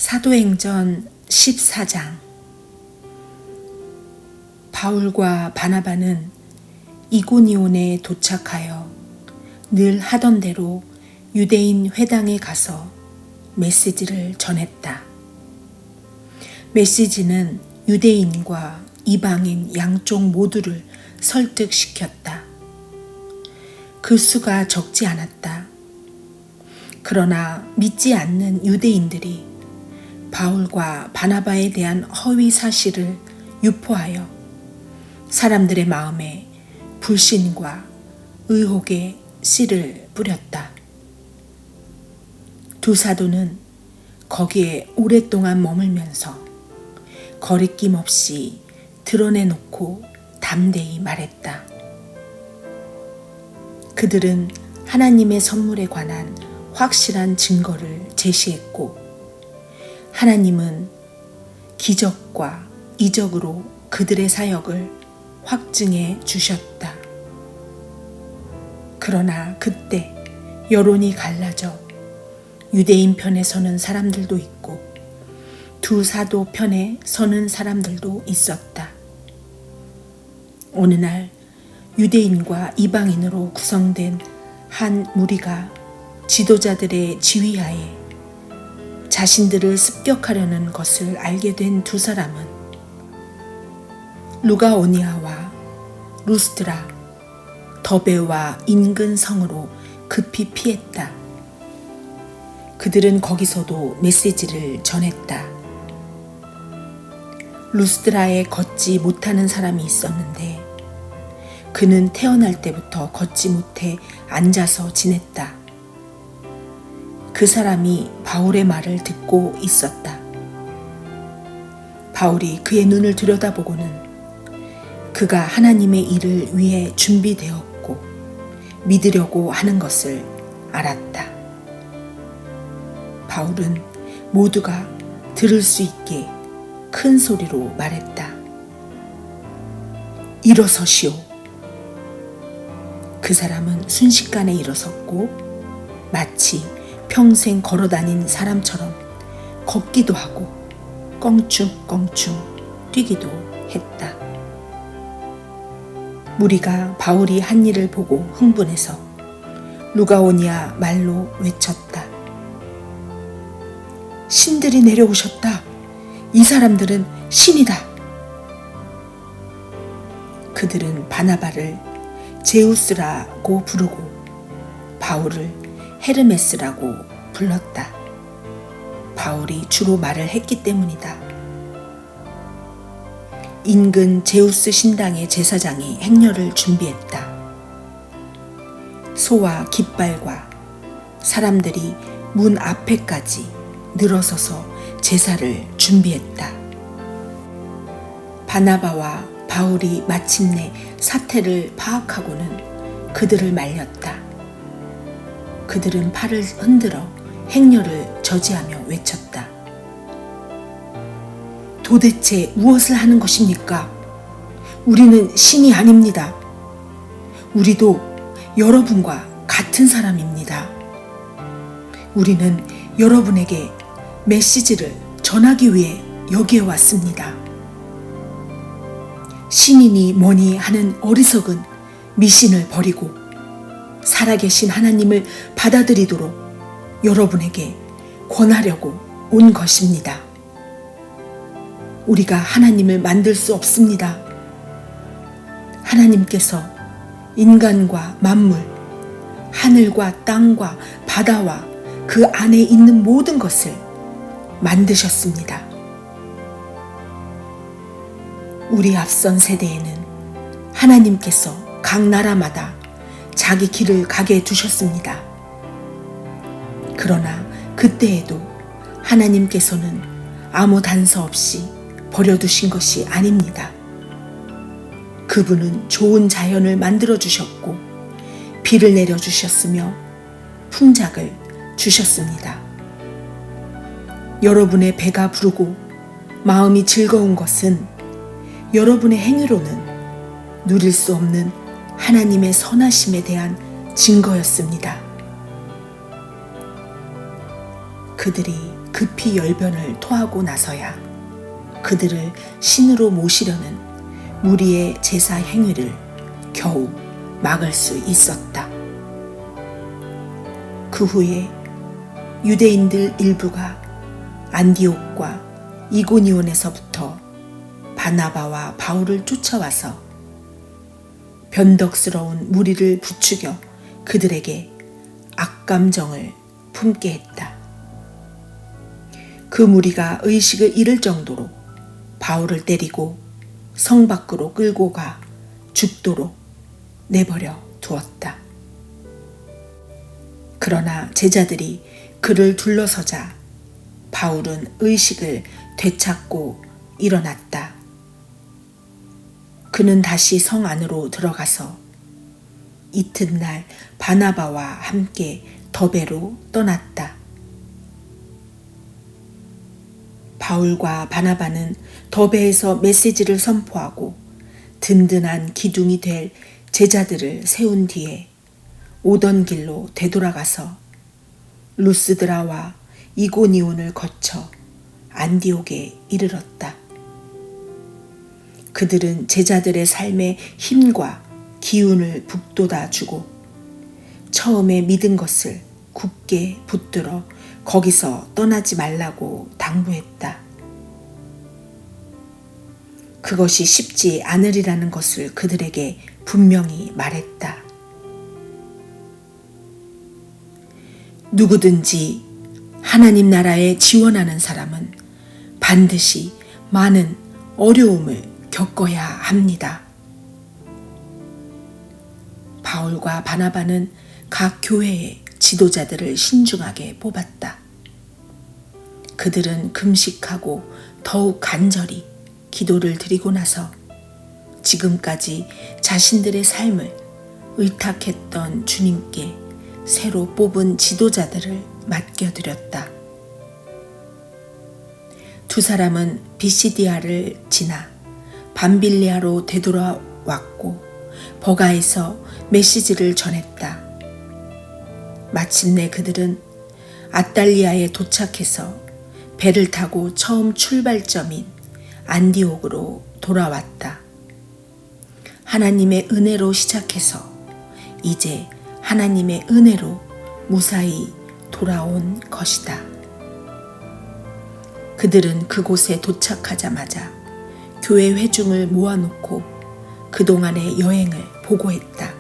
사도행전 14장. 바울과 바나바는 이고니온에 도착하여 늘 하던 대로 유대인 회당에 가서 메시지를 전했다. 메시지는 유대인과 이방인 양쪽 모두를 설득시켰다. 그 수가 적지 않았다. 그러나 믿지 않는 유대인들이 바울과 바나바에 대한 허위 사실을 유포하여 사람들의 마음에 불신과 의혹의 씨를 뿌렸다. 두 사도는 거기에 오랫동안 머물면서 거리낌 없이 드러내놓고 담대히 말했다. 그들은 하나님의 선물에 관한 확실한 증거를 제시했고, 하나님은 기적과 이적으로 그들의 사역을 확증해 주셨다. 그러나 그때 여론이 갈라져 유대인 편에 서는 사람들도 있고 두 사도 편에 서는 사람들도 있었다. 어느 날 유대인과 이방인으로 구성된 한 무리가 지도자들의 지휘하에 자신들을 습격하려는 것을 알게 된 두 사람은 루가오니아와 루스드라, 더베와 인근 성으로 급히 피했다. 그들은 거기서도 메시지를 전했다. 루스드라에 걷지 못하는 사람이 있었는데 그는 태어날 때부터 걷지 못해 앉아서 지냈다. 그 사람이 바울의 말을 듣고 있었다. 바울이 그의 눈을 들여다보고는 그가 하나님의 일을 위해 준비되었고 믿으려고 하는 것을 알았다. 바울은 모두가 들을 수 있게 큰 소리로 말했다. 일어서시오. 그 사람은 순식간에 일어섰고 마치 평생 걸어다닌 사람처럼 걷기도 하고 껑충껑충 뛰기도 했다. 무리가 바울이 한 일을 보고 흥분해서 루가오니아 말로 외쳤다. 신들이 내려오셨다. 이 사람들은 신이다. 그들은 바나바를 제우스라고 부르고 바울을 헤르메스라고 불렀다. 바울이 주로 말을 했기 때문이다. 인근 제우스 신당의 제사장이 행렬을 준비했다. 소와 깃발과 사람들이 문 앞에까지 늘어서서 제사를 준비했다. 바나바와 바울이 마침내 사태를 파악하고는 그들을 말렸다. 그들은 팔을 흔들어 행렬을 저지하며 외쳤다. 도대체 무엇을 하는 것입니까? 우리는 신이 아닙니다. 우리도 여러분과 같은 사람입니다. 우리는 여러분에게 메시지를 전하기 위해 여기에 왔습니다. 신이니 뭐니 하는 어리석은 미신을 버리고 살아계신 하나님을 받아들이도록 여러분에게 권하려고 온 것입니다. 우리가 하나님을 만들 수 없습니다. 하나님께서 인간과 만물, 하늘과 땅과 바다와 그 안에 있는 모든 것을 만드셨습니다. 우리 앞선 세대에는 하나님께서 각 나라마다 자기 길을 가게 두셨습니다. 그러나 그때에도 하나님께서는 아무 단서 없이 버려두신 것이 아닙니다. 그분은 좋은 자연을 만들어 주셨고 비를 내려 주셨으며 풍작을 주셨습니다. 여러분의 배가 부르고 마음이 즐거운 것은 여러분의 행위로는 누릴 수 없는 하나님의 선하심에 대한 증거였습니다. 그들이 급히 열변을 토하고 나서야 그들을 신으로 모시려는 무리의 제사 행위를 겨우 막을 수 있었다. 그 후에 유대인들 일부가 안디옥과 이고니온에서부터 바나바와 바울을 쫓아와서 변덕스러운 무리를 부추겨 그들에게 악감정을 품게 했다. 그 무리가 의식을 잃을 정도로 바울을 때리고 성 밖으로 끌고 가 죽도록 내버려 두었다. 그러나 제자들이 그를 둘러서자 바울은 의식을 되찾고 일어났다. 그는 다시 성 안으로 들어가서 이튿날 바나바와 함께 더베로 떠났다. 바울과 바나바는 더베에서 메시지를 선포하고 든든한 기둥이 될 제자들을 세운 뒤에 오던 길로 되돌아가서 루스드라와 이고니온을 거쳐 안디옥에 이르렀다. 그들은 제자들의 삶에 힘과 기운을 북돋아 주고 처음에 믿은 것을 굳게 붙들어 거기서 떠나지 말라고 당부했다. 그것이 쉽지 않으리라는 것을 그들에게 분명히 말했다. 누구든지 하나님 나라에 지원하는 사람은 반드시 많은 어려움을 겪어야 합니다. 바울과 바나바는 각 교회의 지도자들을 신중하게 뽑았다. 그들은 금식하고 더욱 간절히 기도를 드리고 나서 지금까지 자신들의 삶을 의탁했던 주님께 새로 뽑은 지도자들을 맡겨드렸다. 두 사람은 비시디아를 지나 밤빌리아로 되돌아왔고 버가에서 메시지를 전했다. 마침내 그들은 아탈리아에 도착해서 배를 타고 처음 출발점인 안디옥으로 돌아왔다. 하나님의 은혜로 시작해서 이제 하나님의 은혜로 무사히 돌아온 것이다. 그들은 그곳에 도착하자마자 교회 회중을 모아놓고 그동안의 여행을 보고했다.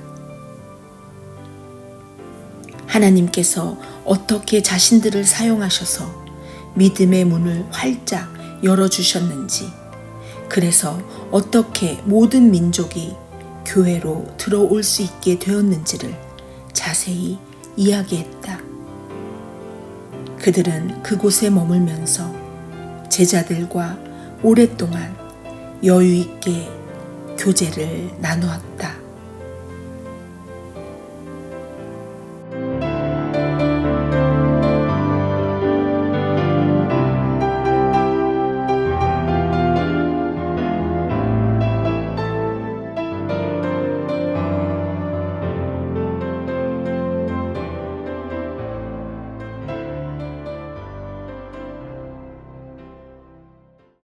하나님께서 어떻게 자신들을 사용하셔서 믿음의 문을 활짝 열어주셨는지, 그래서 어떻게 모든 민족이 교회로 들어올 수 있게 되었는지를 자세히 이야기했다. 그들은 그곳에 머물면서 제자들과 오랫동안 여유 있게 교제를 나누었다.